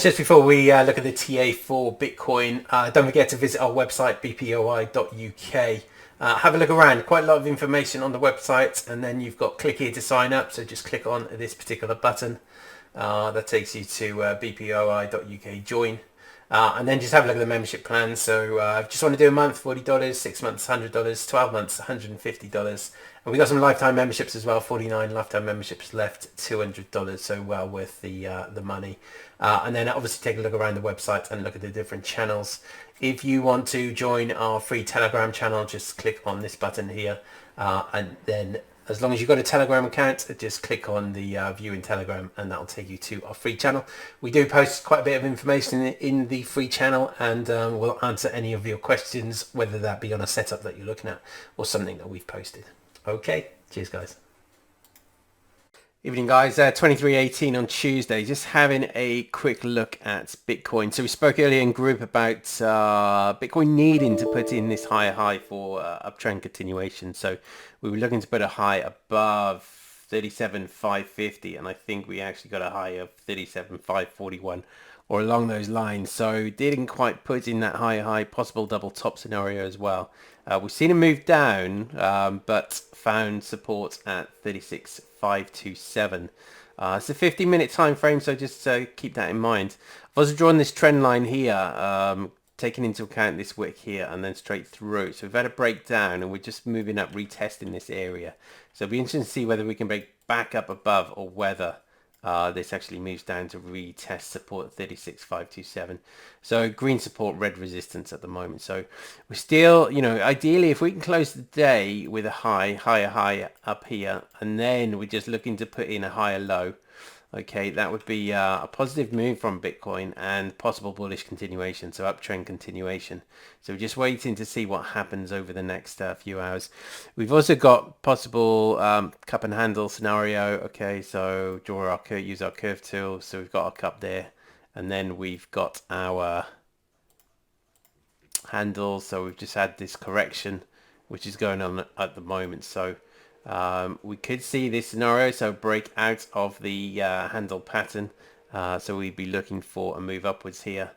Just before we look at the TA for Bitcoin, don't forget to visit our website, bpoi.uk. Have a look around. Quite a lot of information on the website, and then you've got click here to sign up. So just click on this particular button. That takes you to bpoi.uk join. And then just have a look at the membership plan. So just want to do a month, $40, 6 months, $100, 12 months, $150. And we got some lifetime memberships as well, 49 lifetime memberships left, $200. So well worth the money. And then obviously take a look around the website and look at the different channels. If you want to join our free Telegram channel, just click on this button here. And then as long as you've got a Telegram account, just click on the view in Telegram and that'll take you to our free channel. We do post quite a bit of information in the free channel, and we'll answer any of your questions, whether that be on a setup that you're looking at or something that we've posted. Okay, cheers guys. Evening guys, 2318 on Tuesday. Just having a quick look at Bitcoin. So we spoke earlier in group about Bitcoin needing to put in this higher high for uptrend continuation. So we were looking to put a high above 37,550, and I think we actually got a high of 37,541 or along those lines. So didn't quite put in that high, possible double top scenario as well. We've seen a move down, but found support at 36,527. It's a 50-minute time frame, so just keep that in mind. I've also drawn this trend line here, taking into account this wick here and then straight through. So we've had a breakdown and we're just moving up, retesting this area. So it'll be interesting to see whether we can break back up above or whether this actually moves down to retest support at 36,527. So green support, red resistance at the moment. So we're still, ideally if we can close the day with a higher up here, and then we're just looking to put in a higher low. Okay, that would be a positive move from Bitcoin and possible bullish continuation, so uptrend continuation. So we're just waiting to see what happens over the next few hours. We've also got possible cup and handle scenario. Okay, so use our curve tool. So we've got our cup there, and then we've got our handle. So we've just had this correction, which is going on at the moment. So we could see this scenario, so break out of the handle pattern. So we'd be looking for a move upwards here.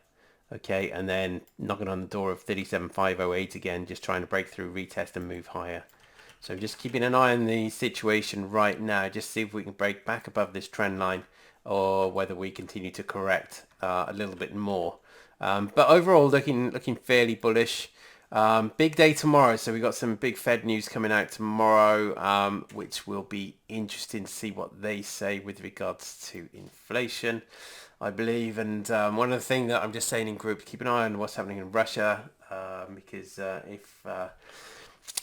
Okay, and then knocking on the door of 37,508 again, just trying to break through, retest and move higher. So just keeping an eye on the situation right now, just see if we can break back above this trend line or whether we continue to correct a little bit more. But overall looking fairly bullish. Big day tomorrow, so we've got some big Fed news coming out tomorrow, which will be interesting to see what they say with regards to inflation, I believe. And one of the things that I'm just saying in group, keep an eye on what's happening in Russia, because if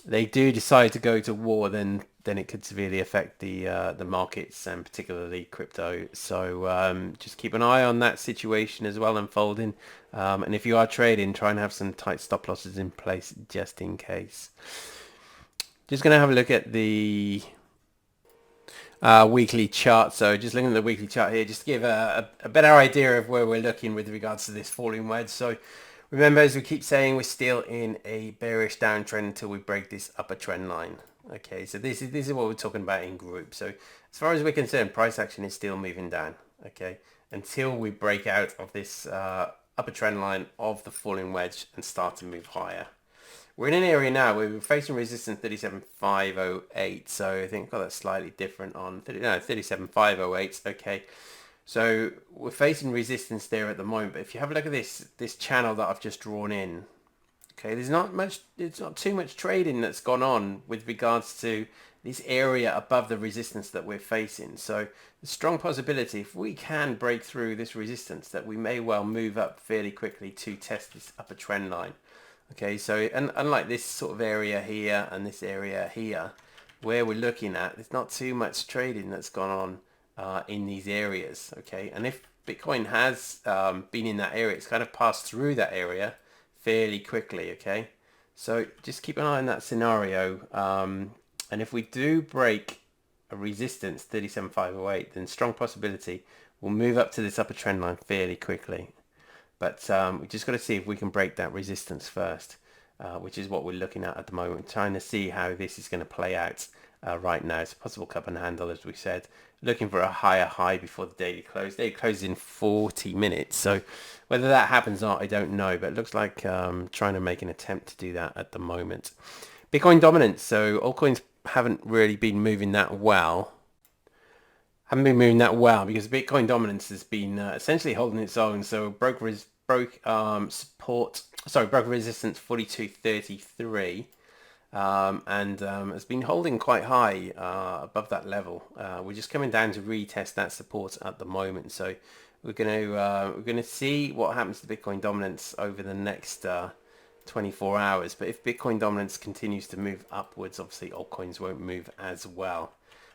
they do decide to go to war, then it could severely affect the markets and particularly crypto. So just keep an eye on that situation as well unfolding. And if you are trading, try and have some tight stop losses in place just in case. Just going to have a look at the weekly chart. So just looking at the weekly chart here, just to give a better idea of where we're looking with regards to this falling wedge. So remember, as we keep saying, we're still in a bearish downtrend until we break this upper trend line. Okay, so this is what we're talking about in group. So as far as we're concerned, price action is still moving down. Okay, until we break out of this upper trend line of the falling wedge and start to move higher. We're in an area now where we're facing resistance 37,508. So I think that's slightly different on 37,508. Okay. So we're facing resistance there at the moment, but if you have a look at this channel that I've just drawn in, okay, it's not too much trading that's gone on with regards to this area above the resistance that we're facing. So the strong possibility, if we can break through this resistance, that we may well move up fairly quickly to test this upper trend line. Okay, so and unlike this sort of area here and this area here, where we're looking at, there's not too much trading that's gone on in these areas. Okay, and if Bitcoin has been in that area, it's kind of passed through that area fairly quickly. Okay, so just keep an eye on that scenario, and if we do break a resistance 37,508, then strong possibility we'll move up to this upper trend line fairly quickly. But we just got to see if we can break that resistance first, which is what we're looking at the moment, trying to see how this is going to play out right now. It's a possible cup and handle, as we said. Looking for a higher high before the daily close. Daily closes in 40 minutes. So whether that happens or not, I don't know. But it looks like trying to make an attempt to do that at the moment. Bitcoin dominance. So altcoins haven't really been moving that well. Because Bitcoin dominance has been essentially holding its own. So broke resistance 42.33. And has been holding quite high above that level. We're just coming down to retest that support at the moment. So we're gonna see what happens to Bitcoin dominance over the next 24 hours. But if Bitcoin dominance continues to move upwards, obviously altcoins won't move as well.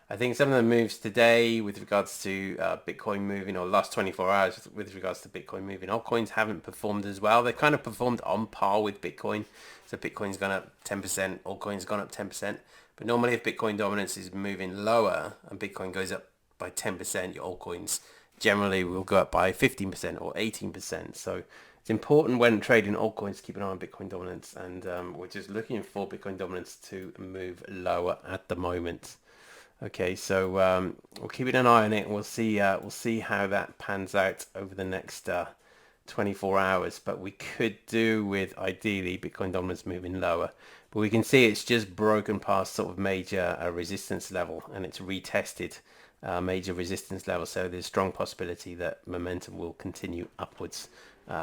I think some of the moves today with regards to Bitcoin moving, or last 24 hours with regards to Bitcoin moving, altcoins haven't performed as well. They kind of performed on par with Bitcoin. So Bitcoin's gone up 10%, altcoins gone up 10%. But normally if Bitcoin dominance is moving lower and Bitcoin goes up by 10%, your altcoins generally will go up by 15% or 18%. So it's important when trading altcoins to keep an eye on Bitcoin dominance. And we're just looking for Bitcoin dominance to move lower at the moment. Okay, so we're keeping an eye on it, and we'll see how that pans out over the next 24 hours. But we could do with ideally Bitcoin dominance moving lower, but we can see it's just broken past sort of major resistance level, and it's retested major resistance level. So there's a strong possibility that momentum will continue upwards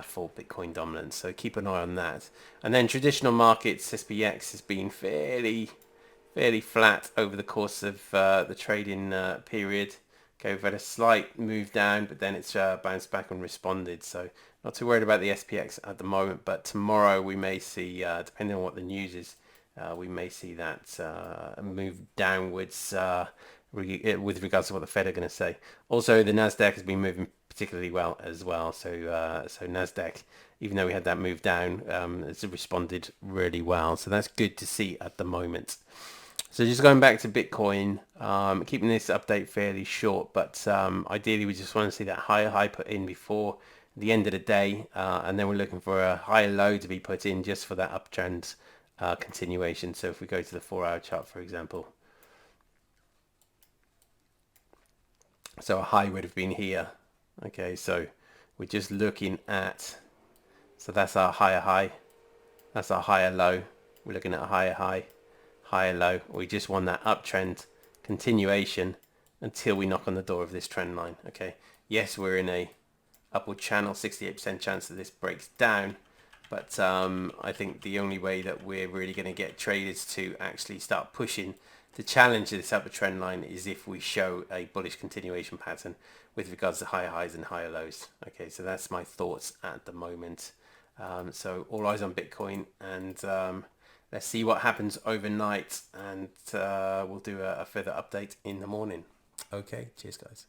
for Bitcoin dominance. So keep an eye on that. And then traditional markets, SPX has been fairly flat over the course of the trading period. Okay, we've had a slight move down, but then it's bounced back and responded. So not too worried about the SPX at the moment, but tomorrow we may see, depending on what the news is, we may see that move downwards with regards to what the Fed are going to say. Also, the Nasdaq has been moving particularly well as well. So Nasdaq, even though we had that move down, has responded really well. So that's good to see at the moment. So just going back to Bitcoin, keeping this update fairly short, but ideally we just want to see that higher high put in before the end of the day, and then we're looking for a higher low to be put in just for that uptrend continuation. So if we go to the 4-hour chart, for example, so a high would have been here. Okay, so we're just looking at, so that's our higher high, that's our higher low. We're looking at a higher high, higher low. We just want that uptrend continuation until we knock on the door of this trend line. Okay, yes, we're in a upward channel, 68% chance that this breaks down, but I think the only way that we're really going to get traders to actually start pushing to challenge this upper trend line is if we show a bullish continuation pattern with regards to higher highs and higher lows. Okay, so that's my thoughts at the moment. So all eyes on Bitcoin, and let's see what happens overnight, and we'll do a further update in the morning. Okay, cheers guys.